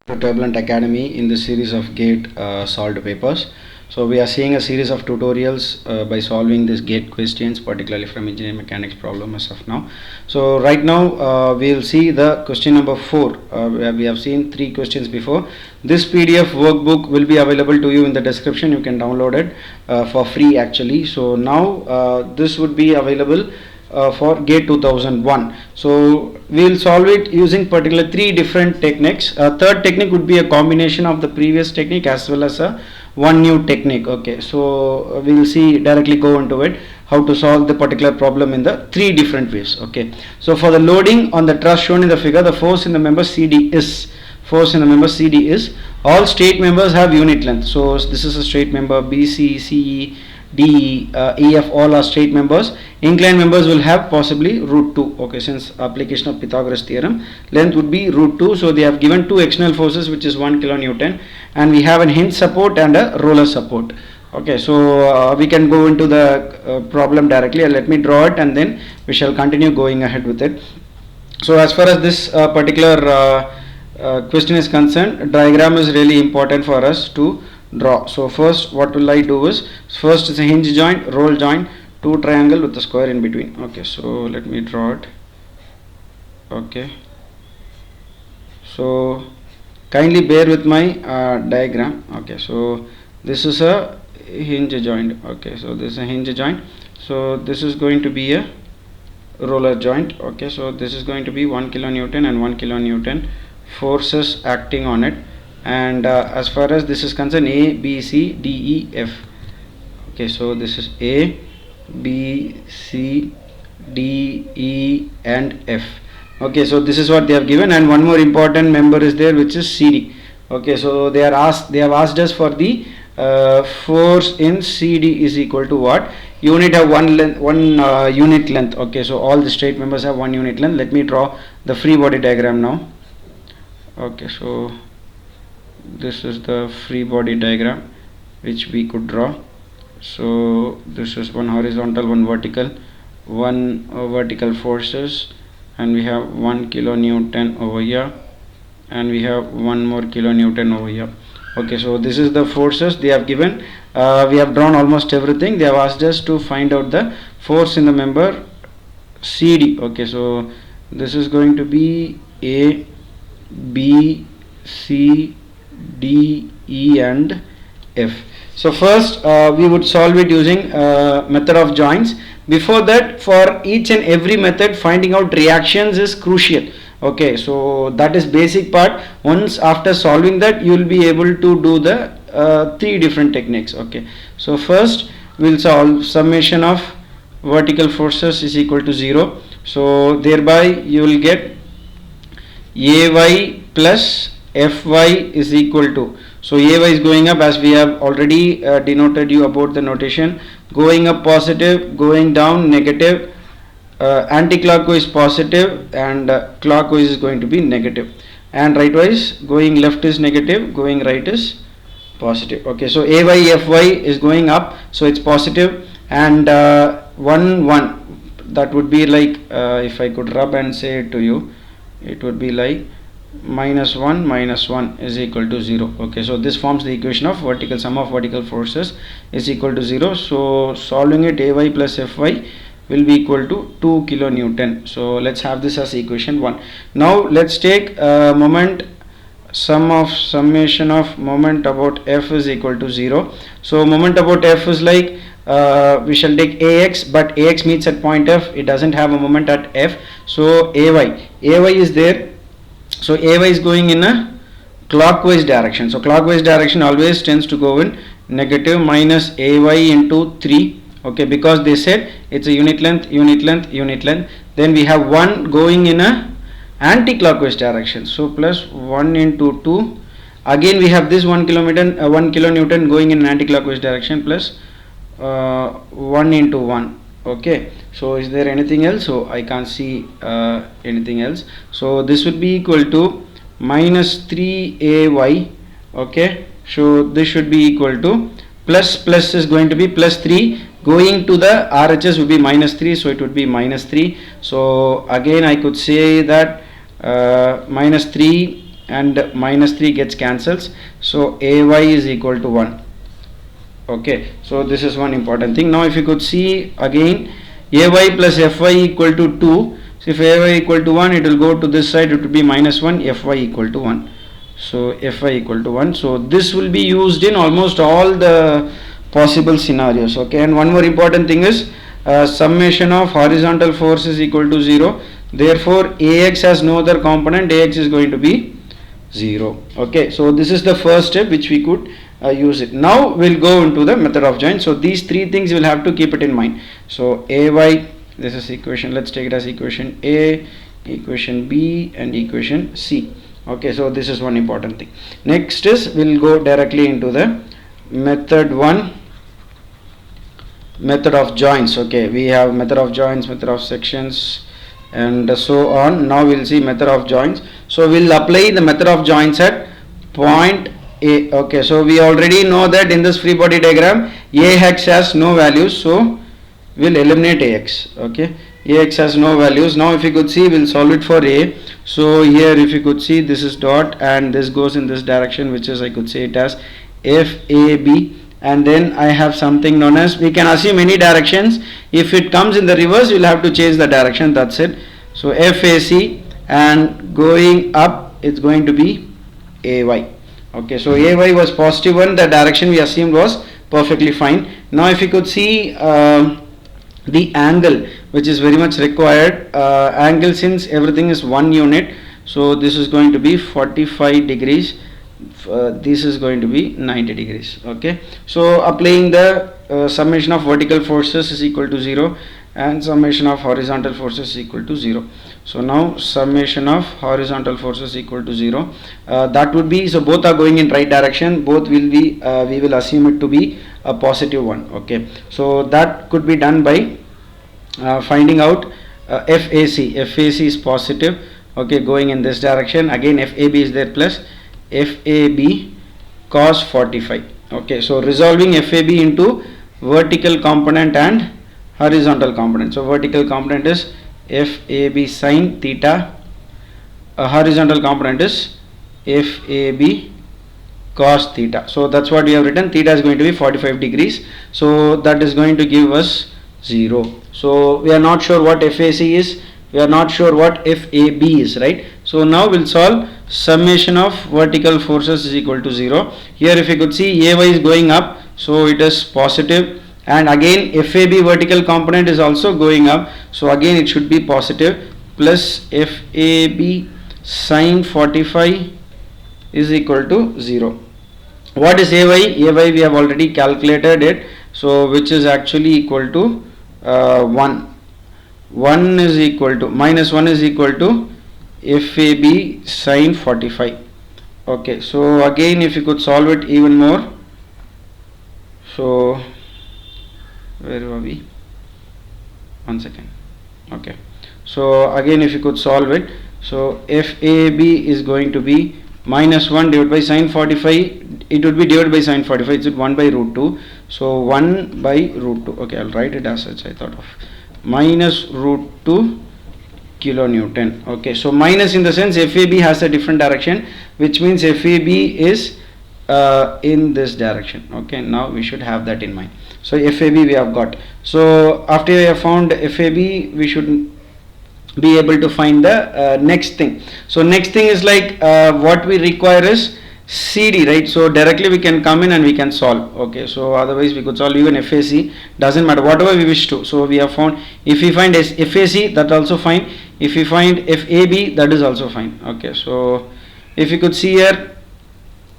To Turbulent Academy in this series of GATE solved papers. So we are seeing a series of tutorials by solving these GATE questions, particularly from engineering mechanics problem as of now. So right now we will see the question number 4. We have seen 3 questions before. This PDF workbook will be available to you in the description. You can download it for free actually. So now this would be available for GATE 2001. So we will solve it using particular 3 different techniques. Third technique would be a combination of the previous technique as well as one new technique. Okay, so we will see directly go into it how to solve the particular problem in the 3 different ways. Okay, so for the loading on the truss shown in the figure, the force in the member CD is all straight members have unit length. So this is a straight member, BC, CE, DE, EF, all are straight members. Inclined members will have possibly root 2. Okay, since application of Pythagoras theorem, length would be root 2. So they have given 2 external forces, which is 1 kilonewton, and we have a hinge support and a roller support. Okay, so we can go into the problem directly. Let me draw it and then we shall continue going ahead with it. So as far as this particular question is concerned, diagram is really important for us to draw. So first what will I do is, first is a hinge joint, roll joint, 2 triangle with a square in between. Okay, so let me draw it. Okay, so kindly bear with my diagram. Okay, so this is a hinge joint. Okay, so this is a hinge joint. So this is going to be a roller joint. Okay, so this is going to be 1 kilonewton and 1 kilonewton forces acting on it. And as far as this is concerned, A, B, C, D, E, F. Okay, so this is A, B, C, D, E and F. Okay, so this is what they have given, and one more important member is there, which is CD. Okay, so they have asked us for the force in CD is equal to what? Unit have one unit length. Okay, so all the straight members have 1 unit length. Let me draw the free body diagram now. Okay, so this is the free body diagram which we could draw. So this is one horizontal, one vertical, vertical forces, and we have 1 kilonewton over here, and we have 1 more kilonewton over here. Okay, so this is the forces they have given. We have drawn almost everything. They have asked us to find out the force in the member CD. Okay, so this is going to be A, B, C, D, E and F. So first we would solve it using method of joints. Before that, for each and every method, finding out reactions is crucial. Okay, so that is basic part. Once after solving that, you will be able to do the 3 different techniques. Okay, so first we will solve summation of vertical forces is equal to 0. So thereby you will get AY plus Fy is equal to, so Ay is going up, as we have already denoted you about the notation. Going up positive, going down negative, anti-clockwise positive, and clockwise is going to be negative, and rightwise going left is negative, going right is positive. Okay, so Ay Fy is going up, so it's positive, and 1 1, that would be like, if I could rub and say it to you, it would be like -1 is equal to 0. Okay, so this forms the equation of vertical sum of vertical forces is equal to 0. So solving it, Ay plus Fy will be equal to 2 kilonewton. So let's have this as equation 1. Now let's take moment summation of moment about F is equal to 0. So moment about F is like, we shall take Ax, but Ax meets at point F. It doesn't have a moment at F. So Ay is there. So Ay is going in a clockwise direction. So clockwise direction always tends to go in negative, minus Ay into 3. Okay, because they said it's a unit length, unit length, unit length. Then we have 1 going in a anti-clockwise direction. So plus 1 into 2. Again we have this 1 kilonewton going in an anti-clockwise direction, plus 1 into 1. Okay, so is there anything else? So I can't see anything else. So this would be equal to minus 3Ay. Okay, so this should be equal to plus is going to be plus 3, going to the RHS would be minus 3, so it would be minus 3. So again I could say that minus 3 and minus 3 gets cancels, so AY is equal to 1. Okay, so this is one important thing. Now if you could see again, AY plus FY equal to 2. So if AY equal to 1, it will go to this side, it will be minus 1, FY equal to 1. So FY equal to 1. So this will be used in almost all the possible scenarios. Okay, and one more important thing is summation of horizontal force is equal to 0. Therefore AX has no other component, AX is going to be 0. Okay, so this is the first step which we could use it. Now we'll go into the method of join. So these three things you will have to keep it in mind. So AY, this is equation, let's take it as equation A, equation B and equation C. Okay, so this is one important thing. Next is we'll go directly into the method 1, method of joins. Okay, we have method of joins, method of sections and so on. Now we'll see method of joins. So we'll apply the method of joins at point A. Okay, so we already know that in this free body diagram AX has no values, so we'll eliminate AX. Okay, AX has no values. Now if you could see, we'll solve it for A. So here if you could see, this is dot and this goes in this direction, which is, I could say it as FAB, and then I have something known as, we can assume any directions. If it comes in the reverse, you'll have to change the direction, that's it. So FAC, and going up it's going to be AY. Okay, so AY was positive 1, the direction we assumed was perfectly fine. Now if you could see the angle, which is very much required, angle, since everything is 1 unit, so this is going to be 45 degrees, this is going to be 90 degrees. Okay, so applying the summation of vertical forces is equal to 0 and summation of horizontal forces is equal to 0. So now summation of horizontal forces equal to 0, that would be, so both are going in right direction, both will be, we will assume it to be a positive one. Okay, so that could be done by finding out FAC. FAC is positive, okay, going in this direction. Again FAB is there, plus FAB cos 45. Okay, so resolving FAB into vertical component and horizontal component. So vertical component is FAB sin theta, horizontal component is FAB cos theta. So that's what we have written. Theta is going to be 45 degrees. So that is going to give us 0. So we are not sure what FAC is, we are not sure what FAB is, right? So now we'll solve summation of vertical forces is equal to 0. Here if you could see, AY is going up, so it is positive, and again FAB vertical component is also going up, so again it should be positive, plus FAB sin 45 is equal to 0. What is AY? AY we have already calculated it, so which is actually equal to 1. 1 is equal to, minus 1 is equal to FAB sin 45. Okay, so again if you could solve it even more, so where are we? 1 second. Okay, so again if you could solve it, so FAB is going to be minus 1 divided by sin 45, it would be divided by sin 45, it's 1 by root 2, so 1 by root 2. Okay, I'll write it as such, I thought of, minus root 2 kilonewton. Okay, so minus in the sense FAB has a different direction, which means FAB is in this direction. Okay, now we should have that in mind. So FAB we have got. So after we have found FAB, we should be able to find the next thing. So next thing is like what we require is CD, right? So directly we can come in and we can solve. Okay, so otherwise we could solve even FAC, doesn't matter, whatever we wish to. So we have found, if we find FAC, that also fine. If we find FAB, that is also fine. Okay, so if you could see here,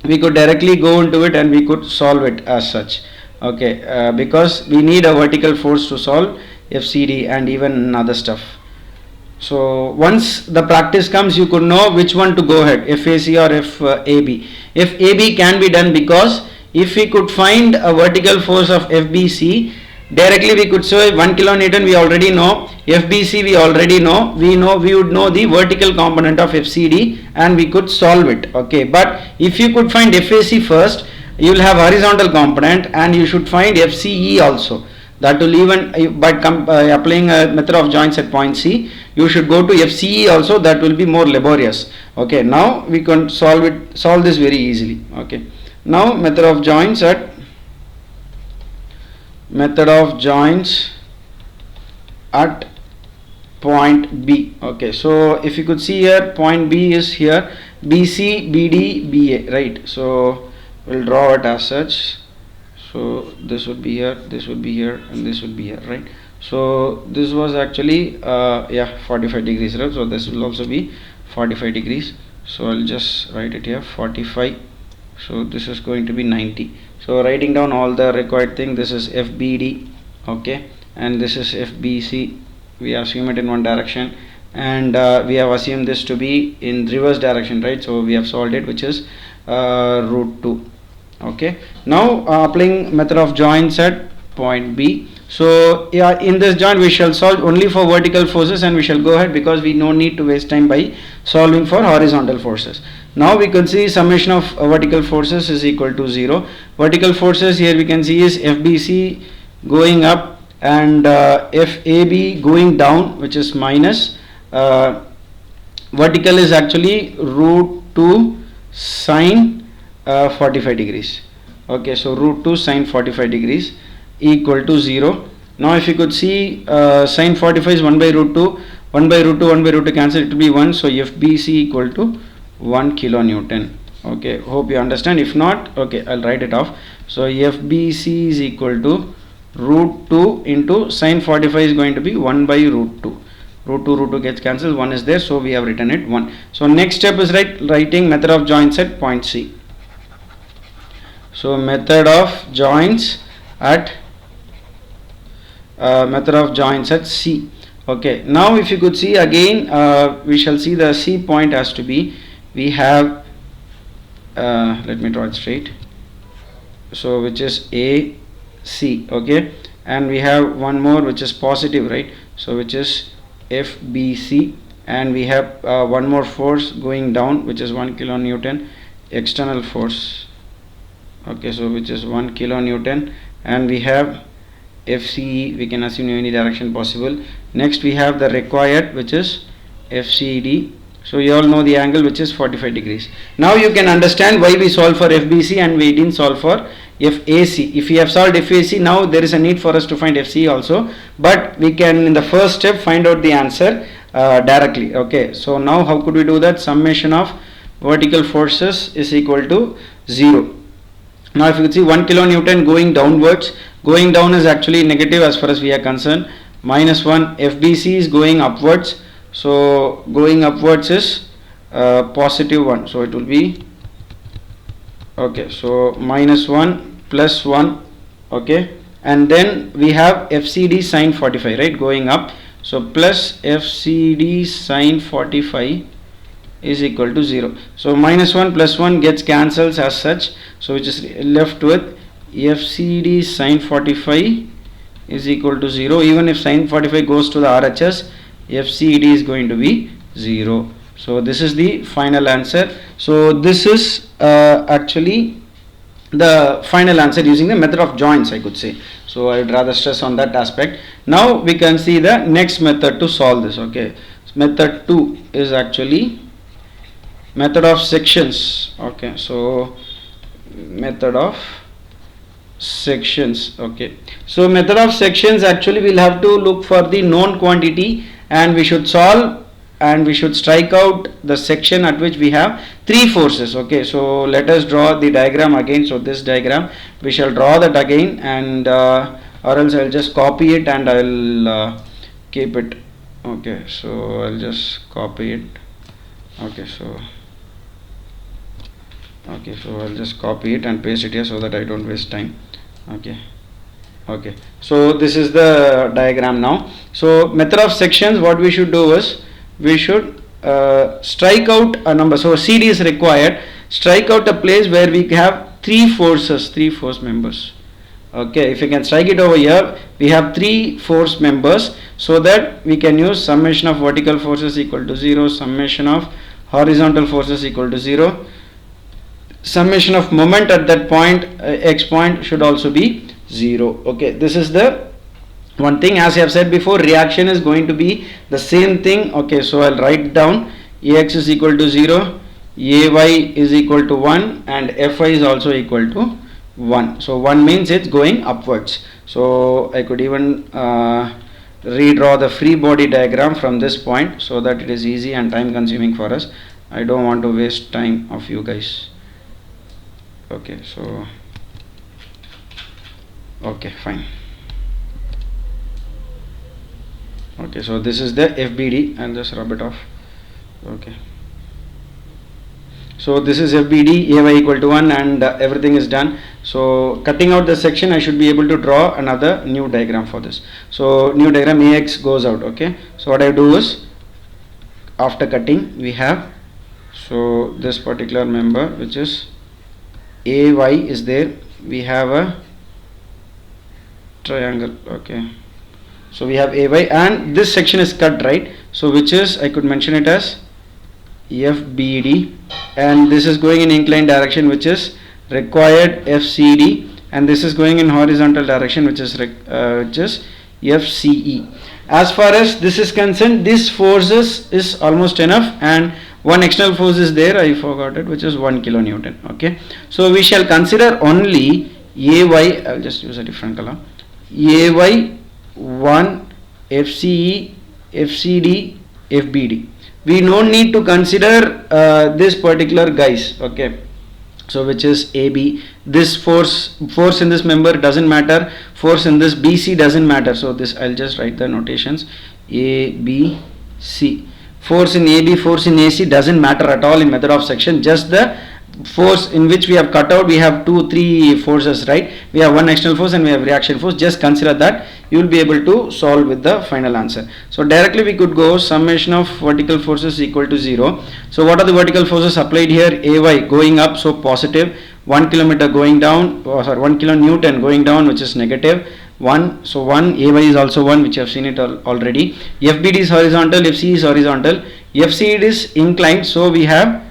we could directly go into it and we could solve it as such. Okay, because we need a vertical force to solve FCD and even other stuff. So once the practice comes, you could know which one to go ahead, FAC or FAB. FAB can be done because if we could find a vertical force of FBC, directly we could say 1 kilonewton we already know, FBC we already know, we would know the vertical component of FCD and we could solve it. Okay, but if you could find FAC first, you will have horizontal component and you should find FCE also. That will even, by applying a method of joints at point C, you should go to FCE also, that will be more laborious. Okay, now we can solve this very easily. Okay, now method of joins at point B. Okay, so if you could see here, point B is here, BC, BD, BA, right? So we'll draw it as such. So this would be here, this would be here, and this would be here, right? So this was actually 45 degrees, right? So this will also be 45 degrees. So I'll just write it here, 45. So this is going to be 90. So writing down all the required thing, this is FBD, okay, and this is FBC. We assume it in one direction, and we have assumed this to be in reverse direction, right? So we have solved it, which is root 2. Okay, now applying method of joins at point B. So yeah, in this joint we shall solve only for vertical forces, and we shall go ahead because we no need to waste time by solving for horizontal forces. Now we can see summation of vertical forces is equal to 0. Vertical forces here we can see is FBC going up and FAB going down, which is minus. Vertical is actually root 2 sine 45 degrees. Okay, so root 2 sine 45 degrees equal to 0. Now if you could see, sine 45 is 1 by root 2, 1 by root 2, 1 by root 2 cancel, it will be 1. So FBC equal to 1 kilonewton. Okay, hope you understand. If not, okay, I'll write it off. So FBC is equal to root 2 into sine 45 is going to be 1 by root 2. Root 2 gets cancelled, 1 is there, so we have written it 1. So next step is writing method of joins at point C. So method of joins at C. Okay, now if you could see again, we shall see the C point has to be, we have let me draw it straight, so which is AC, okay, and we have one more which is positive, right? So which is FBC, and we have one more force going down, which is 1 kilonewton external force. Okay, so which is 1 kilonewton, and we have FCE, we can assume any direction possible. Next we have the required, which is FCD. So you all know the angle, which is 45 degrees. Now you can understand why we solve for FBC and we didn't solve for FAC. If we have solved FAC, now there is a need for us to find FCE also, but we can in the first step find out the answer directly. Okay, so now how could we do that? Summation of vertical forces is equal to 0. Now if you could see 1 kilonewton going downwards, going down is actually negative as far as we are concerned, minus 1. FBC is going upwards, so going upwards is positive 1, so it will be, okay, so minus 1 plus 1, okay, and then we have FCD sine 45, right, going up, so plus FCD sine 45 is equal to 0. So minus 1 plus 1 gets cancels as such, so which is left with FCD sine 45 is equal to 0. Even if sine 45 goes to the RHS, FCD is going to be 0. So this is the final answer. So this is actually the final answer using the method of joins, I could say. So I would rather stress on that aspect. Now we can see the next method to solve this. Okay, method 2 is actually method of sections. Okay, so method of sections. Okay, so method of sections, actually we'll have to look for the known quantity and we should solve, and we should strike out the section at which we have 3 forces. Okay, so let us draw the diagram again. So this diagram we shall draw that again, and or else I'll just copy it and I'll keep it. Okay, so I'll just copy it. Okay, so I'll just copy it and paste it here so that I don't waste time. Okay, so this is the diagram now. So method of sections, what we should do is we should strike out a number. So CD is required. Strike out a place where we have 3 forces, 3 force members. Okay, if you can strike it over here, we have 3 force members, so that we can use summation of vertical forces equal to 0, summation of horizontal forces equal to 0. Summation of moment at that point, x point, should also be 0. Okay, this is the one thing, as I have said before, reaction is going to be the same thing. Okay, so I'll write down Ax is equal to 0, Ay is equal to 1, and Fi is also equal to 1. So 1 means it's going upwards. So I could even redraw the free body diagram from this point so that it is easy and time consuming for us. I don't want to waste time of you guys. Okay, so okay, fine. Okay, so this is the FBD, and just rub it off. Okay, so this is FBD, Ay equal to 1, and everything is done. So cutting out the section, I should be able to draw another new diagram for this. So new diagram, Ax goes out. Okay, so what I do is, after cutting, we have, so this particular member, which is Ay is there, we have a triangle. Okay, so we have Ay, and this section is cut, right? So which is, I could mention it as FBD, and this is going in inclined direction, which is required FCD, and this is going in horizontal direction, which is FCE. As far as this is concerned, this forces is almost enough, and one external force is there, I forgot it, which is 1 kilonewton. Okay, so we shall consider only Ay, I'll just use a different color, Ay 1, FCE, FCD, FBD. We don't need to consider this particular guys. Okay, so which is AB. This force in this member doesn't matter, force in this BC doesn't matter. So this, I'll just write the notations, A, B, C. Force in AB, force in AC doesn't matter at all in method of section. Just the force in which we have cut out, we have 2-3 forces, right? We have one external force and we have reaction force. Just consider that, you will be able to solve with the final answer. So directly we could go summation of vertical forces equal to 0. So what are the vertical forces applied here? Ay going up, so positive, 1 kilometer going down, 1 kilonewton going down, which is negative 1. So 1, Ay is also 1, which you have seen it already. FBD is horizontal, FC is horizontal, FCD is inclined, so we have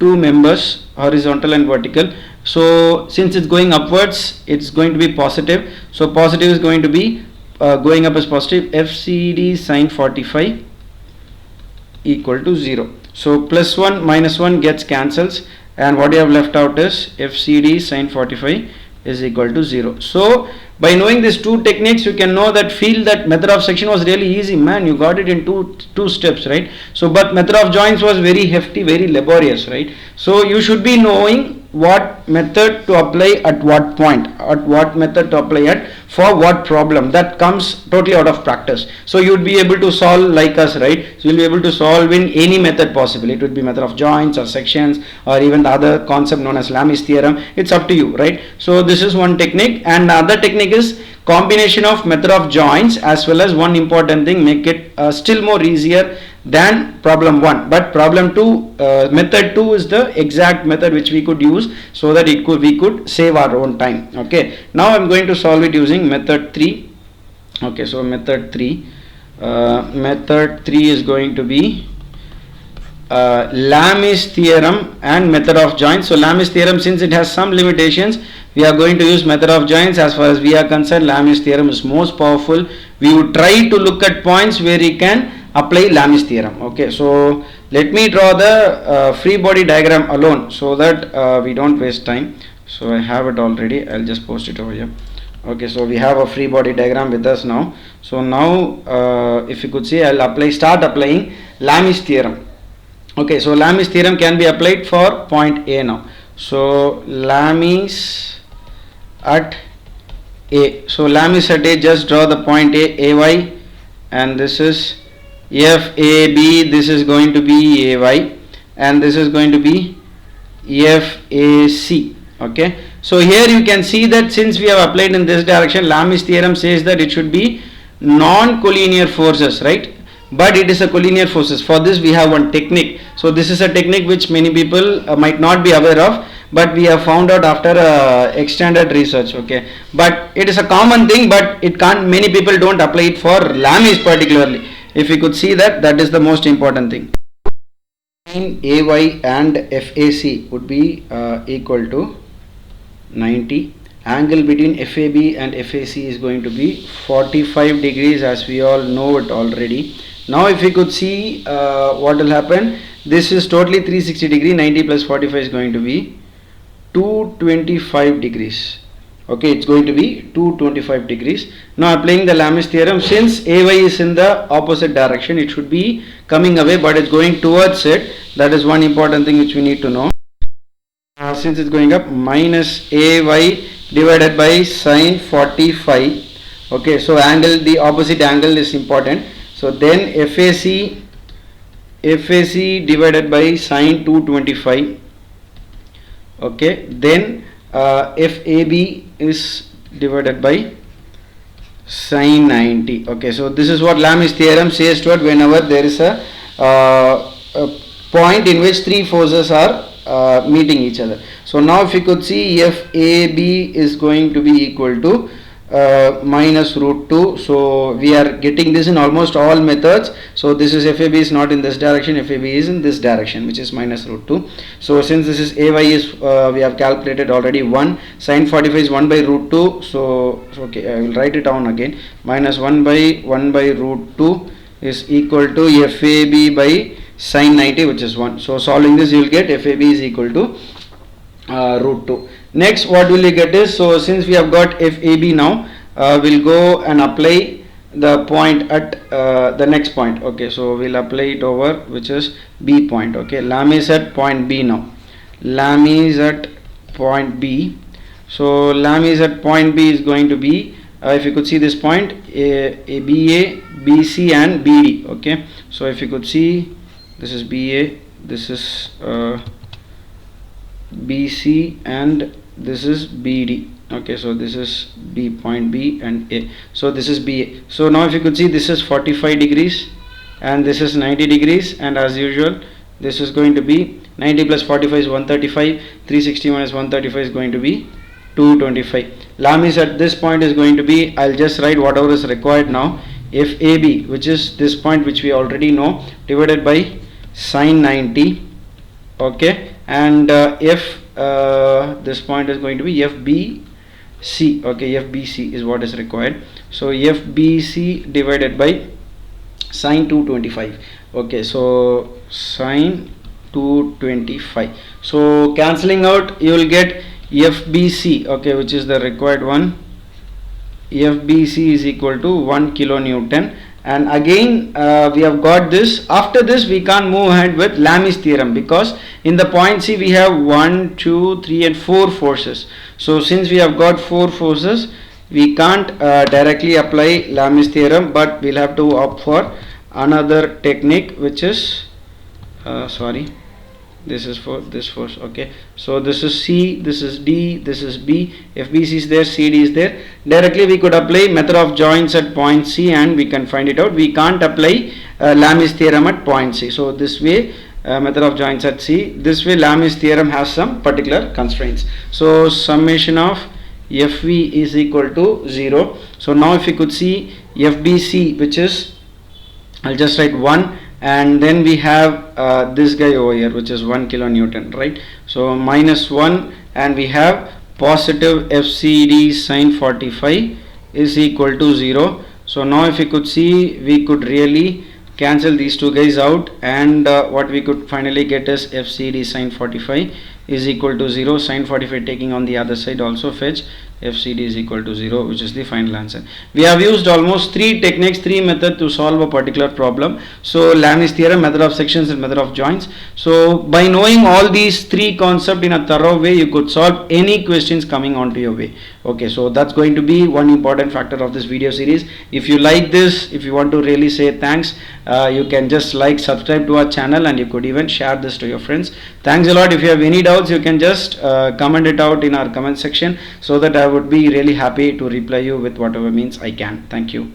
two members, horizontal and vertical. So since it's going upwards, it's going to be positive. So positive is going to be going up as positive. FCD sine 45 equal to 0. So plus 1 minus 1 gets cancels, and what you have left out is FCD sine 45 is equal to 0. So by knowing these two techniques, you can know that, feel that method of section was really easy, man. You got it in two steps, right? So but method of joints was very hefty, very laborious, right? So you should be knowing what method to apply at what point, at what method to apply at for what problem. That comes totally out of practice. So you would be able to solve like us, right? So you'll be able to solve in any method possible. It would be method of joints or sections, or even the other concept known as Lami's theorem. It's up to you, right? So this is one technique, and the other technique is combination of method of joints, as well as one important thing, make it still more easier than problem 1. But problem 2, method 2 is the exact method which we could use, so that we could save our own time. Okay, now I'm going to solve it using method 3. Okay, so method 3 is going to be Lami's theorem and method of joints. So Lami's theorem, since it has some limitations, we are going to use method of joints. As far as we are concerned, Lami's theorem is most powerful. We would try to look at points where we can apply Lami's theorem. Okay, so let me draw the free body diagram alone, so that we don't waste time. So I have it already, I'll just post it over here. Okay, so we have a free body diagram with us now. So now if you could see, I'll start applying Lami's theorem. Okay, so Lami's theorem can be applied for point A now. So Lami's at A. So Lami's at A, just draw the point A, AY, and this is FAB. This is going to be AY, and this is going to be FAC. Okay, so here you can see that since we have applied in this direction, Lami's theorem says that it should be non-collinear forces, right? But it is a collinear forces. For this we have one technique. So this is a technique which many people might not be aware of, but we have found out after extended research. Okay, but it is a common thing, but it can't, many people don't apply it for Lami's particularly. If you could see that, that is the most important thing. AY and FAC would be equal to 90, angle between FAB and FAC is going to be 45 degrees, as we all know it already. Now if we could see what will happen, this is totally 360 degree, 90 plus 45 is going to be 225 degrees. Okay, it's going to be 225 degrees. Now applying the Lami's theorem, since AY is in the opposite direction, it should be coming away, but it's going towards it. That is one important thing which we need to know. Since it's going up, minus AY divided by sine 45. Okay, so angle, the opposite angle is important. So then FAC divided by sine 225. Okay, then FAB is divided by sine 90. Okay, so this is what Lami's theorem says to it whenever there is a point in which three forces are meeting each other. So now if you could see, FAB is going to be equal to minus root 2. So we are getting this in almost all methods. So this is FAB is not in this direction, FAB is in this direction, which is minus root 2. So since this is AY is we have calculated already 1, sine 45 is 1 by root 2. So okay, I will write it down again. Minus 1 by root 2 is equal to FAB by sine 90, which is 1. So solving this, you will get FAB is equal to root 2. Next, what will you get is, so since we have got FAB now, we'll go and apply the point at the next point. Okay, so we'll apply it over, which is B point. Okay, Lami is at point B now. Lami is at point B. So Lami is at point B is going to be, if you could see this point, BA, BC and BD. Okay, so if you could see, this is BA, this is BC and this is BD. Okay, so this is B point B and A. So this is BA. So now if you could see, this is 45 degrees and this is 90 degrees, and as usual this is going to be 90 plus 45 is 135, 360 minus 135 is going to be 225. Lami's at this point is going to be, I'll just write whatever is required now, FAB, which is this point which we already know, divided by sine 90. Okay, and this point is going to be FBC. Okay, FBC is what is required. So FBC divided by sine 225. Okay, so sine 225. So cancelling out, you will get FBC, okay, which is the required one. FBC is equal to 1 kilonewton. And again we have got this. After this we can't move ahead with Lami's theorem, because in the point C we have 1, 2, 3 and 4 forces. So since we have got 4 forces, we can't directly apply Lami's theorem, but we'll have to opt for another technique, which is this is for this force. Okay, so this is C, this is D, this is B, FBC is there, CD is there. Directly we could apply method of joints at point C and we can find it out. We can't apply Lami's theorem at point C. So this way, method of joints at C, this way Lami's theorem has some particular constraints. So summation of FV is equal to 0. So now if you could see FBC, which is, I'll just write 1, and then we have this guy over here, which is 1 kilonewton, right? So minus 1, and we have positive FCD sine 45 is equal to 0. So now if you could see, we could really cancel these two guys out, and what we could finally get is FCD sine 45 is equal to 0. Sine 45 taking on the other side also fetch FCD is equal to 0, which is the final answer. We have used almost 3 techniques, 3 methods to solve a particular problem. So Lami's theorem, method of sections and method of joints. So by knowing all these 3 concepts in a thorough way, you could solve any questions coming onto your way. Okay, so that's going to be one important factor of this video series. If you like this, if you want to really say thanks, you can just like, subscribe to our channel, and you could even share this to your friends. Thanks a lot. If you have any doubts, you can just comment it out in our comment section, so that I would be really happy to reply you with whatever means I can. Thank you.